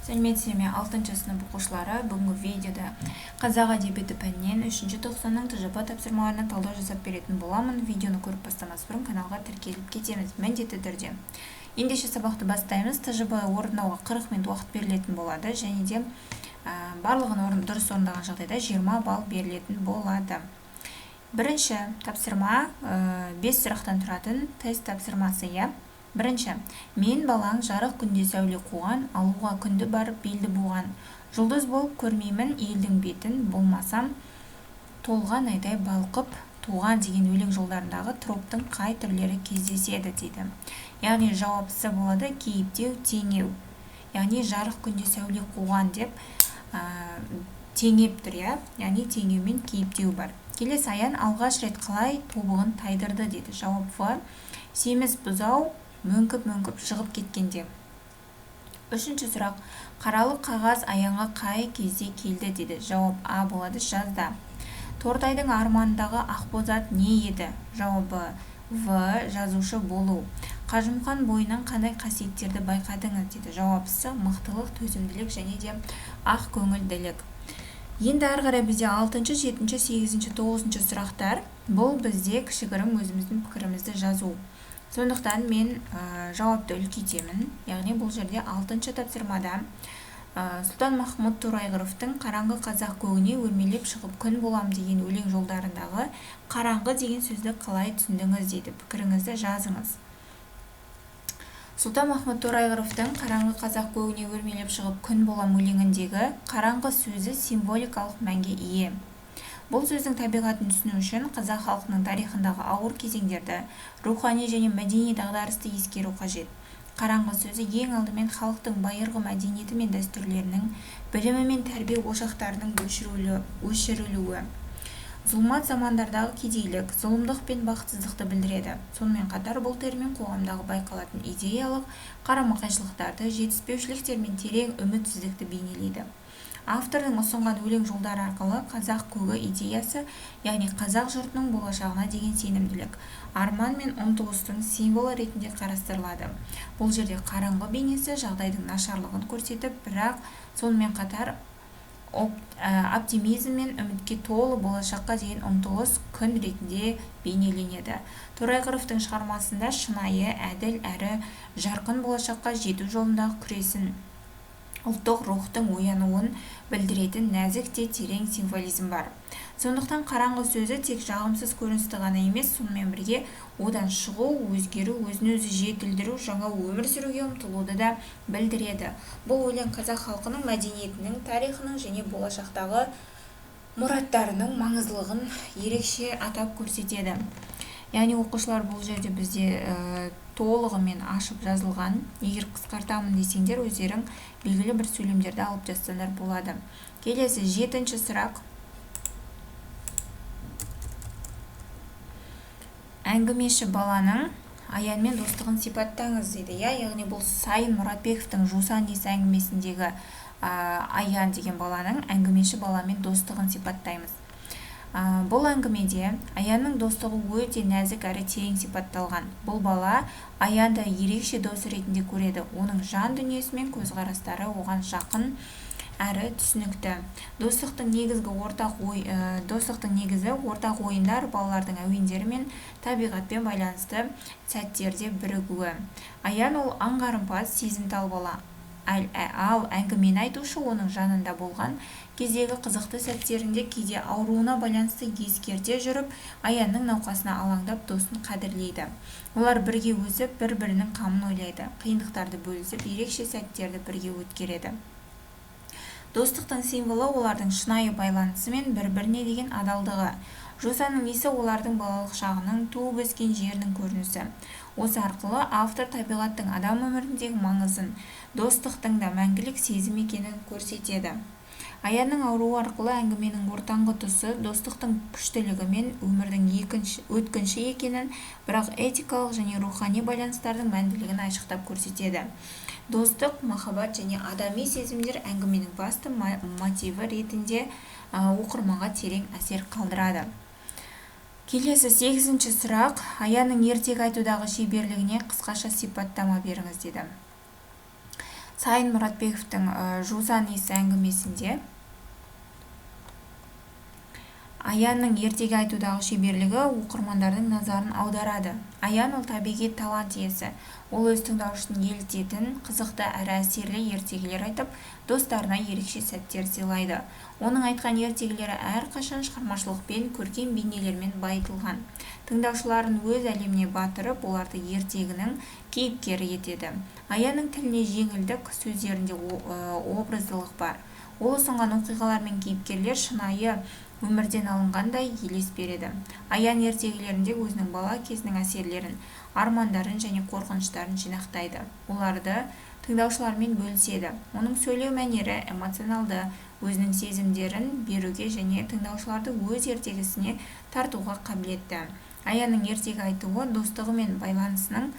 Сәлеметсіздер ме 6 сынып оқушылары. Бүгінгі видеода қазақ әдебиеті пәнінен 3-ші тоқсанның ТЖП тапсырмаларына талдау жасап беретін боламын. Видеоны көріп бастамас бұрын каналға тіркеліп кетеміз міндетті түрде. Ендеше сабақты бастаймыз. ТЖП орындауға 40 минут уақыт берілетін болады және де барлығын дұрыс орындаған жағдайда 20 балл берілетін болады. Бірінші тапсырма 5 сұрақтан тұратын тест тапсырмасы. Бірінші, мен балаң жарық күнде сәуле қуған, алуға күнді барып белді буған. Жұлдыз болып көрмеймін елдің бетін, болмасам толған айдай балқып туған деген өлең жолдарындағы троптың қай түрлері кездеседі дейді. Яғни жауапсыз болады кейіптеу, теңеу. Яғни жарық күнде сәуле қуған деп теңеп тұр, яғни теңеу мен кейіптеу бар. Келесі аян алғаш рет қалай тобығын тайдырды дейді. Жауап В. Семіз бұзау мөңкіп шығып кеткенде. Үшінші сұрақ, қаралы қағаз аянға қай кезде келді дейді. Жауап А болады, жазда. Тортайдың арманындағы ақбозат не еді? Жауабы В. Жазушы болу. Қажымқан бойынан қандай қасиеттерді байқадыңыз дейді. Жауапсыз мықтылық, төзімділік және де ақ көңілділік. Енді ары қарай бізде 6, 7, 8, 9 сұрақтар. Бұл бізде кішігірім өзіміздің пікірімізді жазу. Сондықтан мен жауапты үлкейтемін. Яғни бұл жерде 6-шы тапсырмада Сұлтанмахмұт Торайғыровтың қараңғы қазақ көгіне өрмелеп шығып күн болам деген өлең жолдарындағы қараңғы деген сөзді қалай түсіндіңіз дейді. Пікіріңізді жазыңыз. Сұлтанмахмұт Торайғыровтың қараңғы қазақ көгіне өрмелеп шығып күн болам өлеңіндегі қараңғы сөзі символикалық мәнге ие. Бұл сөздің табиғатын түсіну үшін қазақ халқының тарихындағы ауыр кезеңдерді, рухани және мәдени дағдарысты ескеру қажет. Қараңғы сөзі ең алдымен халықтың байырғы мәдениеті мен дәстүрлерінің, білімі мен тәрбие ошақтарының өшірілуі. Зұлмат замандардағы кедейлік, зұлымдық пен бақытсыздықты білдіреді. Сонымен қатар бұл термин қоғамдағы байқалатын идеялық қарама-қайшылықтарды, жетіспеушіліктер мен терең үмітсіздікті бейнелейді. Автордың ұсынған өлең жолдары арқылы қазақ көгі идеясы, яғни қазақ жұртының болашағына деген сенімділік, арман мен ұмтылыстың символы ретінде қарастырылады. Бұл жерде қараңғы бейнесі жағдайдың нашарлығын көрсетіп, бірақ сонымен қатар оптимизм мен үмітке толы болашаққа деген ұмтылыс күн ретінде бейнеленеді. Торайғыровтың шығармасында шынайы, әділ әрі жарқын болашаққа жету жолындағы күресін, ұлттық рухтың оянуын білдіретін нәзік те терең символизм бар. Сондықтан қараңғы сөзі тек жағымсыз көріністі ғана емес, сонымен бірге одан шығу, өзгеру, өзін-өзі жетілдіру, жаңа өмір сүруге ұмтылуды да білдіреді. Бұл өлең қазақ халқының мәдениетінің, тарихының және болашақтағы мұраттарының маңыздылығын ерекше атап көрсетеді. Яғни оқушылар, бұл жерде бізде толығымен ашып жазылған. Егер қысқартамын десеңдер, өздерің белгілі бір сөйлемдерді алып жазсаңдар болады. Келесі 7-ші сұрақ. Әңгімеші баланың аянмен достығын сипаттаңыз дейді. Яғни бұл Сайын Мұратбековтың Жусан есі әңгімесіндегі аян деген баланың әңгімеші баламен достығын сипаттаймыз. Бұл әңгімеде аянның достығы өте нәзік әрі терең сипатталған. Бұл бала аянды ерекше дос ретінде көреді. Оның жан дүниесі мен көзқарастары оған жақын әрі түсінікті. Достықтың негізі ортақ ойындар, балалардың әуендері мен табиғатпен байланысты сәттерде бірігуі. Аян ол аңғарымпаз, сезімтал бала. Ал әңгімені айтушы оның жанында болған кездегі қызықты сәттерінде кейде ауруына байланысты ескерте жүріп, аянның науқасына алаңдап досын қадірлейді. Олар бірге өсіп, бір-бірінің қамын ойлайды, қиындықтарды бөлісіп, ерекше сәттерді бірге өткереді. Достықтың символы олардың шынайы байланысы мен бір-біріне деген адалдығы. Жусанның есі олардың балалық шағының, туып өскен жерінің көрінісі. Осы арқылы автор табиғаттың адам өміріндегі маңызын, достықтың да мәңгілік сезім екенін көрсетеді. Аянның ауруы арқылы әңгіменің ортаңғы тұсы достықтың күштілігі мен өмірдің өткінші екенін, бірақ этикалық және рухани байланыстардың мәнділігін айшықтап көрсетеді. Достық, махаббат және адами сезімдер әңгіменің басты мотиві ретінде оқырманға терең әсер қалдырады. Келесі 8-ші сұрақ. Аянның ертегі айтудағы шеберлігіне қысқаша сипаттама беріңіз дейді. Сайын Мұратбековтің Жусан иісі әңгімесінде Аянның ертегі айтудағы шеберлігі оқырмандардың назарын аударады. Аян ол табиғи талант иесі. Ол өз тыңдаушысын елітетін, қызықты әрі әсерлі ертегілер айтып, достарына ерекше сәттер сыйлайды. Оның айтқан ертегілері әрқашан шығармашылықпен, көркем бейнелермен байытылған. Тыңдаушыларын өз әлеміне батырып, оларды ертегінің кейіпкері етеді. Аянның тіліне жеңілдік, сөздерінде образдылық бар. Ол ұсынған оқиғалар мен кейіпкерлер шынайы өмірден алынғандай елес береді. Аян ертегілерінде өзінің бала кезінің әсерлерін, армандарын және қорқыныштарын жинақтайды. Оларды тыңдаушылармен бөліседі. Оның сөйлеу мәнері эмоционалды, өзінің сезімдерін беруге және тыңдаушыларды өз ертегісіне тартуға қабілетті. Аянның ертегі айтуы достығы мен байланысының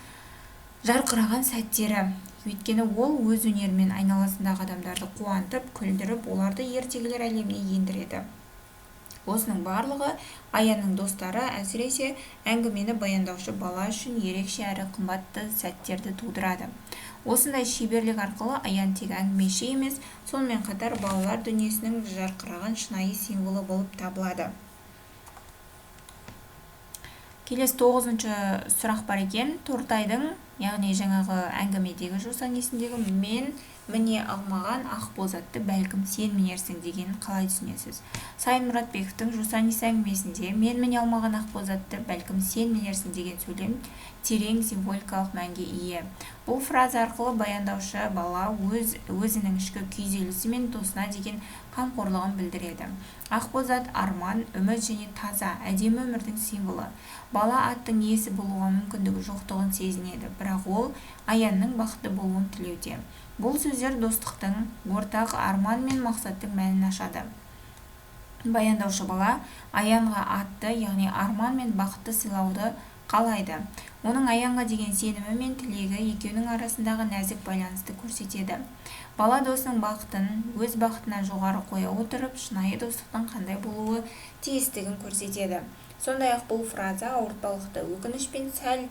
жарқыраған сәттері. Өйткені ол өз өнерімен айналасындағы адамдарды қуантып, күлдіріп, оларды ертегілер әлеміне ендіреді. Осының барлығы Аянның достары, әсіресе әңгімені баяндаушы бала үшін ерекше әрі қымбатты сәттерді тудырады. Осындай шеберлік арқылы Аян тек әңгімеші емес, сонымен қатар балалар дүниесінің жарқыраған шынайы символы болып табылады. Келесі 9-шы сұрақ бар екен. Тортайдың, яғни жаңағы әңгімедегі Жусан иісіндегі мен міне алмаған ақбоз атты бәлкім сен мінерсің дегенін қалай түсінесіз? Сайын Мұратбековтің Жусан иісі әңгімесінде мен міне алмаған ақбоз атты бәлкім сен мінерсің деген сөйлем терең символикалық мәнге ие. Бұл фраза арқылы баяндаушы бала өзінің ішкі күйзелісі мен досына деген қамқорлығын білдіреді. Ақбоз ат арман, үміт және таза, әдемі өмірдің символы. Бала аттың иесі болуға мүмкіндігі жоқтығын сезінеді, бірақ ол Аянның бақытты болуын тілеуде. Бұл сөздер достықтың, ортақ арман мен мақсаттың мәнін ашады. Баяндаушы бала Аянға атты, яғни арман мен бақытты сыйлауды қалайды. Оның Аянға деген сенімі мен тілегі екеуінің арасындағы нәзік байланысты көрсетеді. Бала досының бақытын өз бақытынан жоғары қоя отырып, шынайы достықтың қандай болуы тиістігін көрсетеді. Сондай-ақ бұл фраза ауыртпалықты, өкініш пен сәл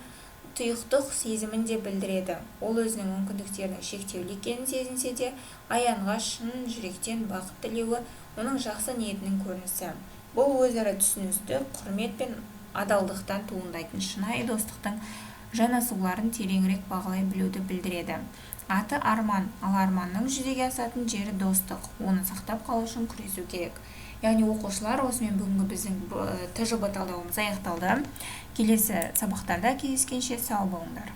тұйықтық сезімін де білдіреді. Ол өзінің мүмкіндіктерінің шектеулі екенін сезінсе де, Аянға шын жүректен бақыт тілеуі оның жақсы ниетінің көрінісі. Бұл өзара түсіністік, құрмет пен адалдықтан туындайтын шынайы достықтың жанасуларын тереңірек бағалай білуді білдіреді. Аты арман, ал арманның жүзеге асатын жері достық. Оны сақтап қалу үшін күресу керек. Яғни оқушылар, осымен бүгінгі біздің ТЖБ талдауымыз аяқталды. Келесі сабақтарда кездескенше сау болыңдар.